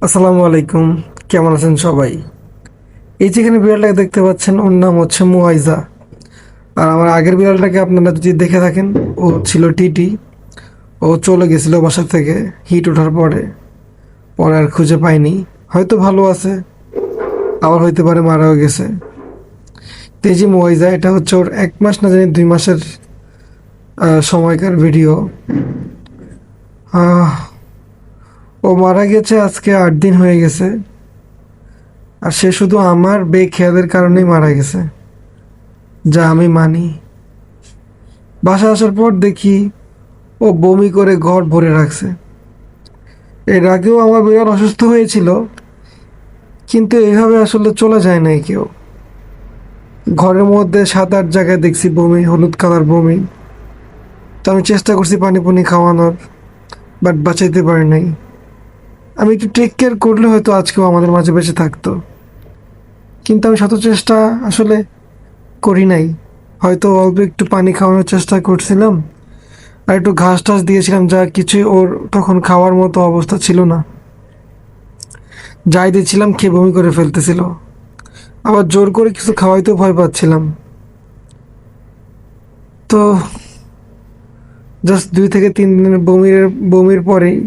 আসসালামু আলাইকুম। কেমন আছেন সবাই? এই যেখানে বিড়ালটাকে দেখতে পাচ্ছেন, ওর নাম হচ্ছে মুয়াইজা। আর আমার আগের বিড়ালটাকে আপনারা যদি দেখে থাকেন, ও ছিল টিটি। ও চলে গেছিল বাসা থেকে হিট ওঠার পরে। পরে আর খুঁজে পাইনি। হয়তো ভালো আছে, আবার হইতে পারে মারাও গেছে। তো এই যে মুয়াইজা, এটা হচ্ছে ওর 1 মাস না জানি 2 মাসের সময়কার ভিডিও। আহ, ও মারা গেছে আজকে 8 দিন হয়ে গেছে। আর সে শুধু আমার বেখেয়ালের কারণেই মারা গেছে, যা আমি মানি। বাসা আসার পর দেখি ও বমি করে ঘর ভরে রাখছে। এর আগেও আমার বিড়াল অসুস্থ হয়েছিল, কিন্তু এইভাবে আসলে চলে যায় নাই কেউ। ঘরের মধ্যে 7-8 জায়গায় দেখছি বমি, হলুদ কালার বমি। তো আমি চেষ্টা করছি পানি পুনি খাওয়ানোর, বাট বাঁচাইতে পারি নাই। আমি একটু টেক কেয়ার করলে হয়তো আজকেও আমাদের মাঝে বেঁচে থাকতো, কিন্তু আমি শত চেষ্টা আসলে করি নাই। হয়তো অল্প একটু পানি খাওয়ানোর চেষ্টা করছিলাম, আর একটু ঘাস টাস দিয়েছিলাম, যা কিছুই ওর তখন খাওয়ার মতো অবস্থা ছিল না। যাই দিচ্ছিলাম খেয়ে বমি করে ফেলতেছিল। আবার জোর করে কিছু খাওয়াইতেও ভয় পাচ্ছিলাম। তো জাস্ট 2 থেকে 3 দিনের বমির পরেই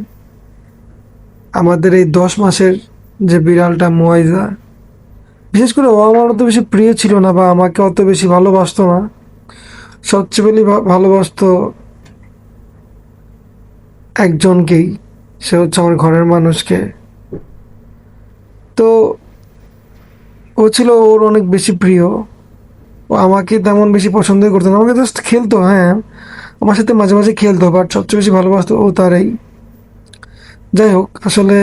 আমাদের এই 10 মাসের যে বিড়ালটা মুয়াইজা, বিশেষ করে ও আমার অত বেশি প্রিয় ছিল না, বা আমাকে অত বেশি ভালোবাসতো না। সবচেয়ে বেশি ভালোবাসতো একজনকেই, সে হচ্ছে আমার ঘরের মানুষকে। তো ও ছিল ওর অনেক বেশি প্রিয়। ও আমাকে তেমন বেশি পছন্দই করতো না, আমাকে জাস্ট খেলতো, হ্যাঁ আমার সাথে মাঝে মাঝে খেলতো, বাট সবচেয়ে বেশি ভালোবাসতো ও তারাই। যাই হোক, আসলে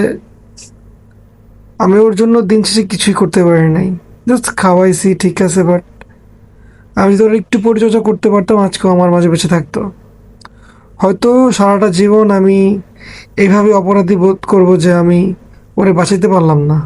আমি ওর জন্য দিন শেষে কিছুই করতে পারি নাই। জাস্ট খাওয়াইছি, ঠিক আছে, বাট আমি যদি ওর একটু পরিচর্যা করতে পারতাম, আজকেও আমার মাঝে বেঁচে থাকতো। হয়তো সারাটা জীবন আমি এইভাবে অপরাধী বোধ করবো যে আমি ওরে বাঁচাইতে পারলাম না।